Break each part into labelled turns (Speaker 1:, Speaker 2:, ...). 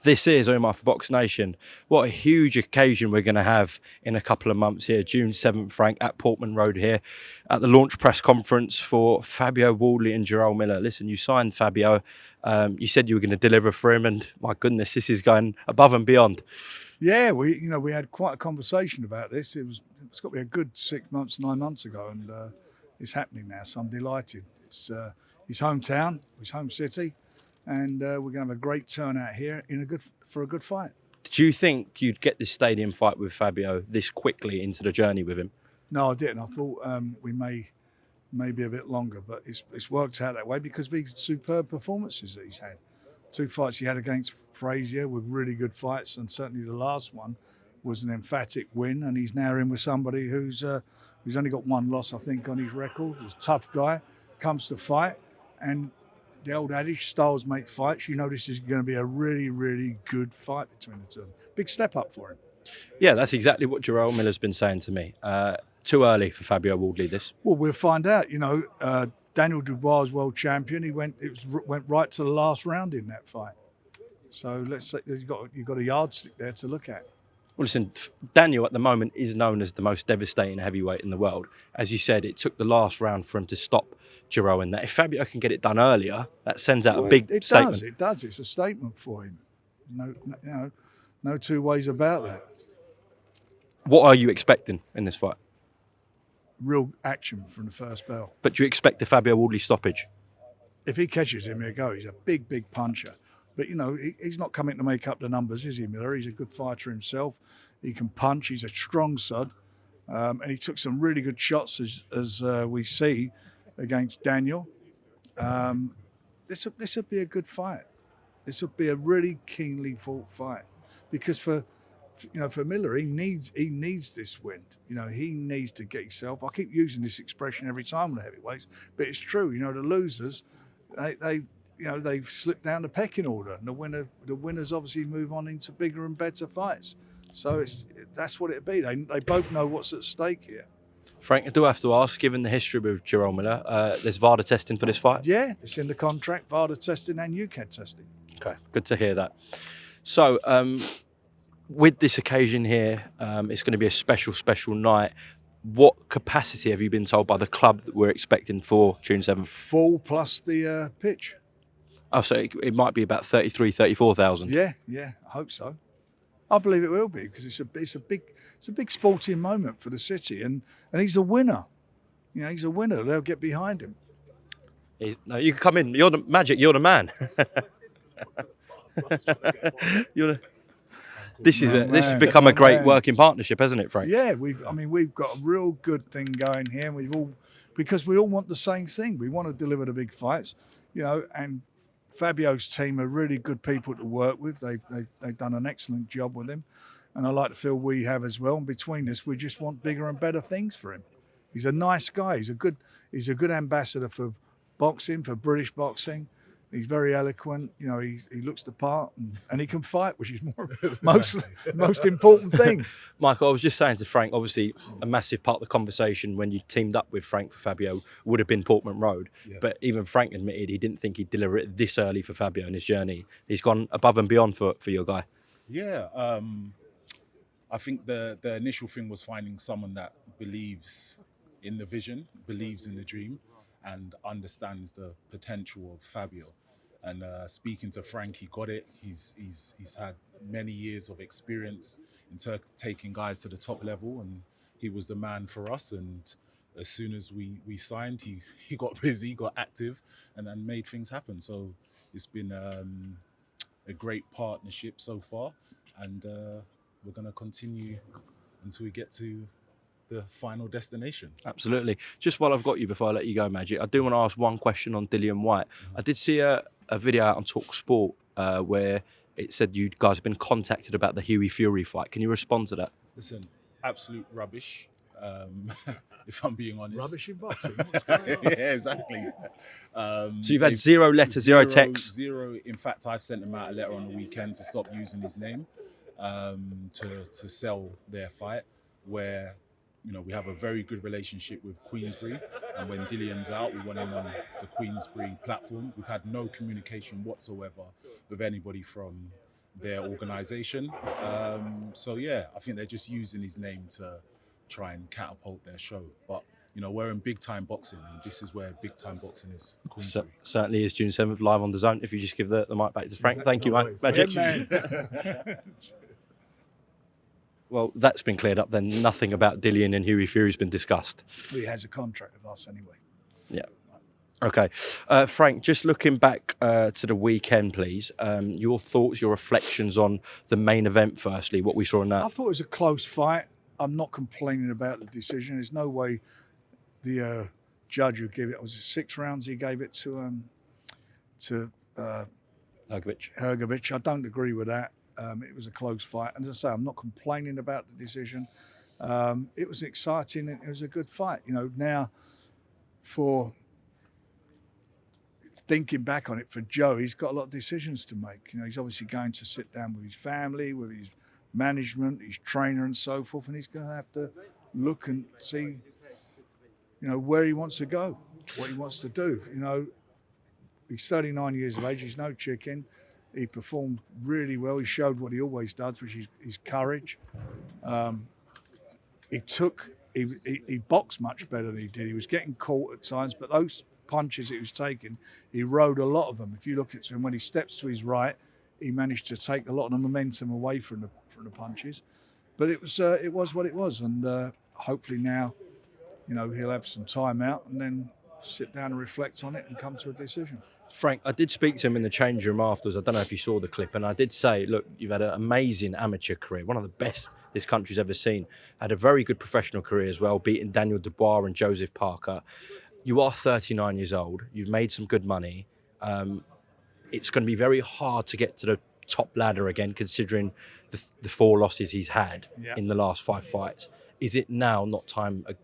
Speaker 1: This is Umar for BoxNation. What a huge occasion we're going to have in a couple of months here. June 7th, Frank, at Portman Road here at the launch press conference for Fabio Wardley and Jarrell Miller. Listen, you signed Fabio. You said you were going to deliver for him, and my goodness, this is going above and beyond.
Speaker 2: Yeah, we had quite a conversation about this. It's got to be a good 6 months, 9 months ago, and it's happening now. So I'm delighted. It's his hometown, his home city, and we're going to have a great turnout here for a good fight.
Speaker 1: Did you think you'd get this stadium fight with Fabio this quickly into the journey with him?
Speaker 2: No, I didn't. I thought we may be a bit longer, but it's worked out that way because of these superb performances that he's had. 2 fights he had against Frazier were really good fights, and certainly the last one was an emphatic win. And he's now in with somebody who's only got 1 loss, I think, on his record. He's a tough guy, comes to fight, and the old adage, styles make fights. You know this is going to be a really, really good fight between the two of them. Big step up for him.
Speaker 1: Yeah, that's exactly what Jarrell Miller's been saying to me. Too early for Fabio Wardley, this.
Speaker 2: Well, we'll find out. Daniel Dubois is world champion. He went right to the last round in that fight. So let's say you've got a yardstick there to look at.
Speaker 1: Well, listen, Daniel at the moment is known as the most devastating heavyweight in the world. As you said, it took the last round for him to stop Jarrell in that. If Fabio can get it done earlier, that sends out a big statement.
Speaker 2: It does. It's a statement for him. No 2 ways about that.
Speaker 1: What are you expecting in this fight?
Speaker 2: Real action from the first bell.
Speaker 1: But do you expect a Fabio Wardley stoppage?
Speaker 2: If he catches him, he'll go. He's a big, big puncher. But, he's not coming to make up the numbers, is he, Miller? He's a good fighter himself. He can punch. He's a strong sod. And he took some really good shots, as we see, against Daniel. This would be a good fight. This would be a really keenly fought fight. Because for Miller, he needs this win. He needs to get himself. I keep using this expression every time on the heavyweights, but it's true. The losers, they've slipped down the pecking order, and the winners obviously move on into bigger and better fights. So that's what it'd be. They both know what's at stake here.
Speaker 1: Frank, I do have to ask, given the history with Jarrell Miller, there's VADA testing for this fight?
Speaker 2: Yeah, it's in the contract, VADA testing and UCAD testing.
Speaker 1: Okay, good to hear that. So, with this occasion here, it's going to be a special night. What capacity have you been told by the club that we're expecting for June 7th?
Speaker 2: Full plus the pitch.
Speaker 1: Oh, so it might be about 33,000, 34,000.
Speaker 2: Yeah, I hope so. I believe it will be because it's a big sporting moment for the city, and he's a winner. He's a winner. They'll get behind him.
Speaker 1: No, you can come in. You're the Magic. You're the man. This has become a great working partnership, hasn't it, Frank?
Speaker 2: Yeah, we've got a real good thing going here. And because we all want the same thing. We want to deliver the big fights, and Fabio's team are really good people to work with. They've done an excellent job with him, and I like to feel we have as well. And between us, we just want bigger and better things for him. He's a nice guy. He's a good ambassador for boxing, for British boxing. He's very eloquent. He looks the part, and he can fight, which is most important thing.
Speaker 1: Michael, I was just saying to Frank, obviously a massive part of the conversation when you teamed up with Frank for Fabio would have been Portman Road. Yeah. But even Frank admitted he didn't think he'd deliver it this early for Fabio in his journey. He's gone above and beyond for your guy.
Speaker 3: Yeah, I think the initial thing was finding someone that believes in the vision, believes in the dream, and understands the potential of Fabio. And speaking to Frank, he got it. He's had many years of experience in taking guys to the top level, and he was the man for us. And as soon as we signed, he got busy, got active, and then made things happen. So it's been a great partnership so far, and we're going to continue until we get to the final destination.
Speaker 1: Absolutely. Just while I've got you, before I let you go, Magic, I do want to ask one question on Dillian Whyte. I did see a video out on Talk Sport where it said you guys have been contacted about the Hughie Fury fight. Can you respond to that?
Speaker 3: Listen, absolute rubbish. If I'm being honest.
Speaker 2: Rubbish in boxing.
Speaker 3: Yeah, exactly.
Speaker 1: So you've had 0 letters, 0 texts?
Speaker 3: Zero. In fact, I've sent them out a letter on the weekend to stop using his name to sell their fight, where we have a very good relationship with Queensbury, and when Dillian's out, we want him on the Queensbury platform. We've had no communication whatsoever with anybody from their organisation. So yeah, I think they're just using his name to try and catapult their show. But you know, we're in big time boxing, and this is where big time boxing is.
Speaker 1: Certainly is June 7th live on DAZN. If you just give the mic back to Frank. Thank you, mate. Magic.
Speaker 2: Man.
Speaker 1: Well, that's been cleared up then. Nothing about Dillian and Hughie Fury's been discussed.
Speaker 2: He has a contract with us anyway.
Speaker 1: Yeah. Okay. Frank, just looking back to the weekend, please. Your thoughts, your reflections on the main event, firstly, what we saw in that.
Speaker 2: I thought it was a close fight. I'm not complaining about the decision. There's no way the judge who gave it, was it 6 rounds he gave it to Hergovich. I don't agree with that. It was a close fight. And as I say, I'm not complaining about the decision. It was exciting and it was a good fight. You know, now for thinking back on it for Joe, he's got a lot of decisions to make. You know, he's obviously going to sit down with his family, with his management, his trainer and so forth, and he's going to have to look and see, you know, where he wants to go, what he wants to do. You know, he's 39 years of age, he's no chicken. He performed really well. He showed what he always does, which is his courage. He boxed much better than he did. He was getting caught at times, but those punches he was taking, he rode a lot of them. If you look at him, when he steps to his right, he managed to take a lot of the momentum away from the punches. But it was what it was, and hopefully now, you know, he'll have some time out and then sit down and reflect on it and come to a decision.
Speaker 1: Frank, I did speak to him in the change room afterwards. I don't know if you saw the clip, and I did say, look, you've had an amazing amateur career, one of the best this country's ever seen. Had a very good professional career as well, beating Daniel Dubois and Joseph Parker. You are 39 years old. You've made some good money. It's going to be very hard to get to the top ladder again, considering the 4 losses he's had in the last 5 fights. Is it now not time, a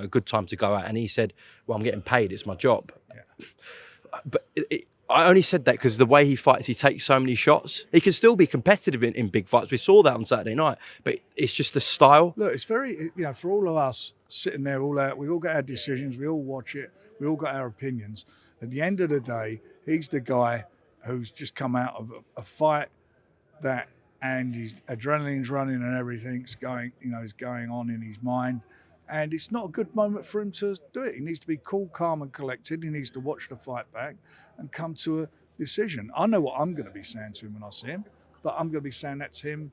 Speaker 1: good time to go out? And he said, well, I'm getting paid. It's my job. Yeah. But I only said that because the way he fights, he takes so many shots. He can still be competitive in big fights. We saw that on Saturday night. But it's just the style.
Speaker 2: Look, it's very, you know, for all of us sitting there all out, we all got our decisions, we all watch it, we all got our opinions. At the end of the day, he's the guy who's just come out of a fight and his adrenaline's running and everything's going, you know, is going on in his mind. And it's not a good moment for him to do it. He needs to be cool, calm and collected. He needs to watch the fight back and come to a decision. I know what I'm going to be saying to him when I see him, but I'm going to be saying that to him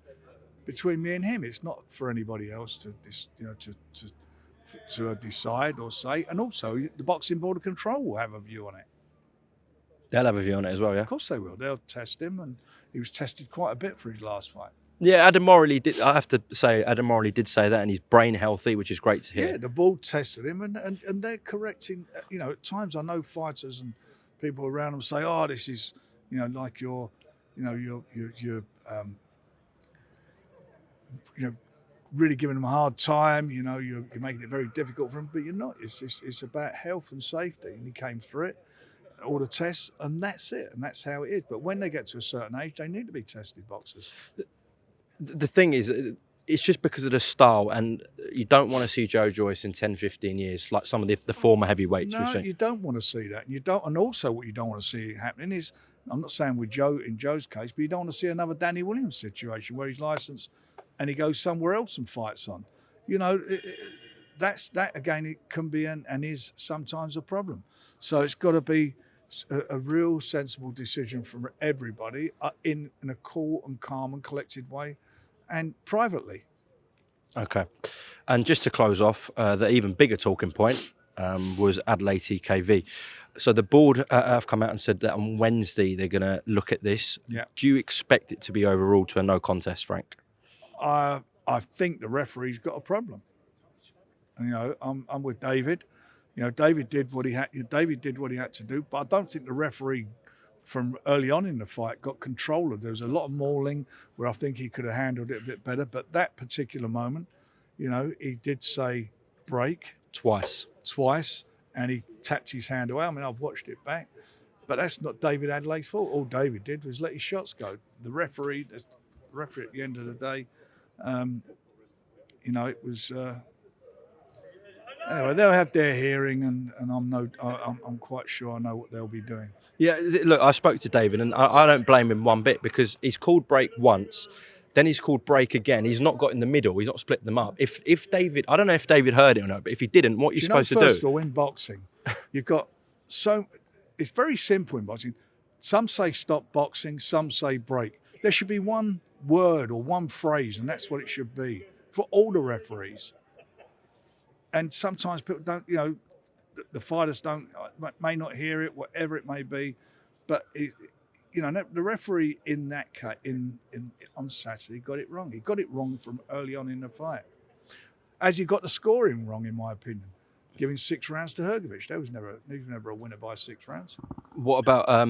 Speaker 2: between me and him. It's not for anybody else to decide or say. And also, the Boxing Board of Control will have a view on it.
Speaker 1: They'll have a view on it as well, yeah?
Speaker 2: Of course they will. They'll test him, and he was tested quite a bit for his last fight.
Speaker 1: Yeah, Adam Morley did. I have to say, Adam Morley did say that, and he's brain healthy, which is great to hear.
Speaker 2: Yeah, the board tested him, and they're correcting. You know, at times I know fighters and people around them say, "Oh, this is, you know, like you're really giving them a hard time. You know, you're making it very difficult for them, but you're not. It's about health and safety, and he came through it, all the tests, and that's it, and that's how it is. But when they get to a certain age, they need to be tested, boxers.
Speaker 1: The thing is, it's just because of the style, and you don't want to see Joe Joyce in 10, 15 years, like some of the former heavyweights.
Speaker 2: No, you don't want to see that. And also what you don't want to see happening is, I'm not saying with Joe, in Joe's case, but you don't want to see another Danny Williams situation where he's licensed and he goes somewhere else and fights on. You know, that again, it can be and is sometimes a problem. So it's got to be a real sensible decision from everybody in a cool and calm and collected way, and privately.
Speaker 1: Okay. And just to close off, the even bigger talking point was Adeleye-TKV. So the board have come out and said that on Wednesday they're going to look at this.
Speaker 2: Yeah.
Speaker 1: Do you expect it to be overruled to a no contest, Frank?
Speaker 2: I think the referee's got a problem. You know, I'm with David. You know, David did what he had to do, but I don't think the referee from early on in the fight got control of. There was a lot of mauling where I think he could have handled it a bit better. But that particular moment, you know, he did say break
Speaker 1: Twice,
Speaker 2: and he tapped his hand away. I mean, I've watched it back, but that's not David Adeley's fault. All David did was let his shots go. The referee at the end of the day, you know, it was Anyway, they'll have their hearing, and I'm quite sure I know what they'll be doing.
Speaker 1: Yeah, look, I spoke to David, and I don't blame him one bit, because he's called break once, then he's called break again. He's not got in the middle. He's not split them up. If David, I don't know if David heard it or not, but if he didn't, what are you supposed to do?
Speaker 2: First of all, in boxing, you've got it's very simple in boxing. Some say stop boxing, some say break. There should be one word or one phrase, and that's what it should be for all the referees. And sometimes people don't, the fighters may not hear it, whatever it may be, but the referee in that case, on Saturday got it wrong. He got it wrong from early on in the fight, as he got the scoring wrong, in my opinion, giving 6 rounds to Hughie. He was never a winner by 6 rounds.
Speaker 1: What about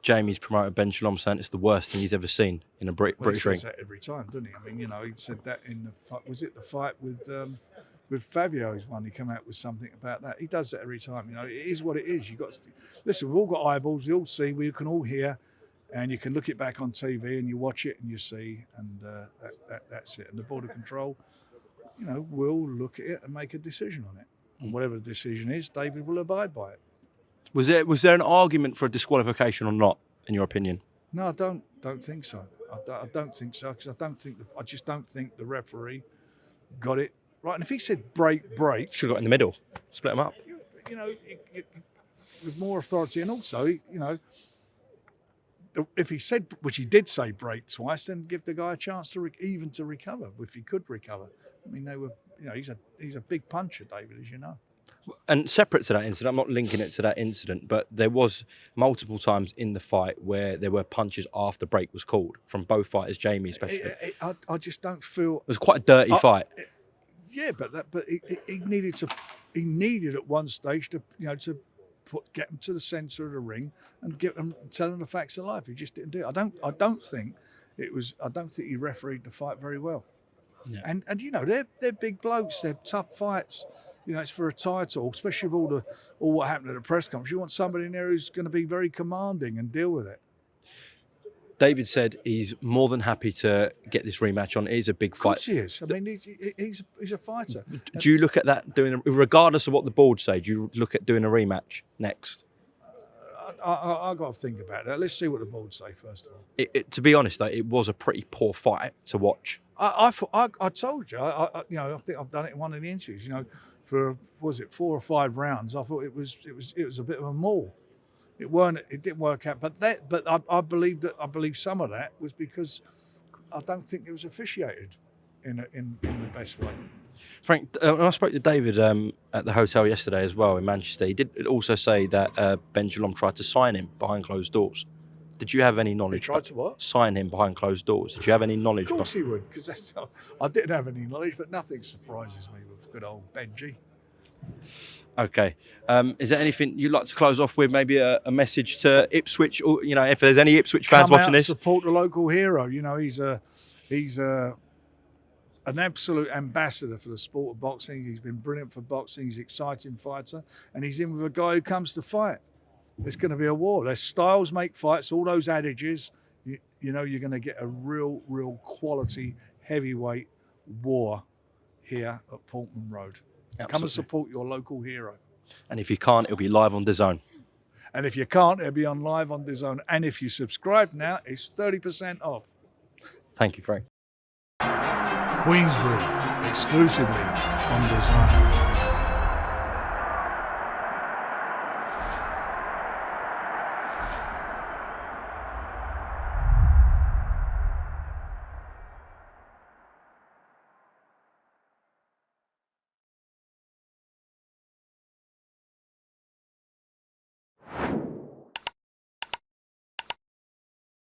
Speaker 1: Jamie's promoter Ben Shalom saying it's the worst thing he's ever seen in a British ring?
Speaker 2: He says that every time, doesn't he? I mean, he said that in the fight. Was it the fight with Fabio's one? He came out with something about that. He does that every time. It is what it is. You got to listen. We've all got eyeballs. We all see. We can all hear, and you can look it back on TV and you watch it and you see, and that's it. And the Board of Control, will look at it and make a decision on it. And whatever the decision is, David will abide by it. Was
Speaker 1: there an argument for a disqualification or not, in your opinion?
Speaker 2: No, I don't think so. I don't think so, because I just don't think the referee got it right. And if he said break,
Speaker 1: should have got in the middle, split them up.
Speaker 2: With more authority, and also, if he said, which he did say, break twice, then give the guy a chance to recover, if he could recover. I mean, they were, he's a big puncher, David, as you know.
Speaker 1: And separate to that incident, I'm not linking it to that incident, but there was multiple times in the fight where there were punches after break was called from both fighters, Jamie especially.
Speaker 2: I just don't feel
Speaker 1: it was quite a dirty fight.
Speaker 2: Yeah, but he needed at one stage to get him to the centre of the ring and tell him the facts of life. He just didn't do it. I don't think he refereed the fight very well. Yeah. And they're big blokes. They're tough fights. It's for a title, especially with all what happened at the press conference. You want somebody in there who's going to be very commanding and deal with it.
Speaker 1: David said he's more than happy to get this rematch on. It is a big fight.
Speaker 2: Of course he is. I mean, he's a fighter.
Speaker 1: Do you look at that regardless of what the board say? Do you look at doing a rematch next?
Speaker 2: I got to think about that. Let's see what the board say first of all.
Speaker 1: To be honest, though, it was a pretty poor fight to watch.
Speaker 2: I told you. I think I've done it in one of the interviews. For 4 or 5 rounds, I thought it was a bit of a maul. It didn't work out. But I believe some of that was because I don't think it was officiated in the best way.
Speaker 1: Frank, when I spoke to David at the hotel yesterday as well in Manchester, he did also say that Ben Shalom tried to sign him behind closed doors. Did you have any knowledge?
Speaker 2: He tried to what?
Speaker 1: Sign him behind closed doors. Did you have any knowledge?
Speaker 2: Of course he would, because I didn't have any knowledge, but nothing surprises me with good old Benji.
Speaker 1: Okay. Is there anything you'd like to close off with? Maybe a message to Ipswich, or if there's any Ipswich fans watching this,
Speaker 2: support the local hero. He's an absolute ambassador for the sport of boxing. He's been brilliant for boxing. He's an exciting fighter, and he's in with a guy who comes to fight. It's going to be a war. Their styles make fights. All those adages. You're going to get a real quality heavyweight war here at Portman Road. Absolutely. Come and support your local hero.
Speaker 1: And if you can't, it'll be live on DAZN.
Speaker 2: And if you can't, it'll be on live on DAZN. And if you subscribe now, it's 30% off.
Speaker 1: Thank you, Frank.
Speaker 2: Queensbury, exclusively on DAZN.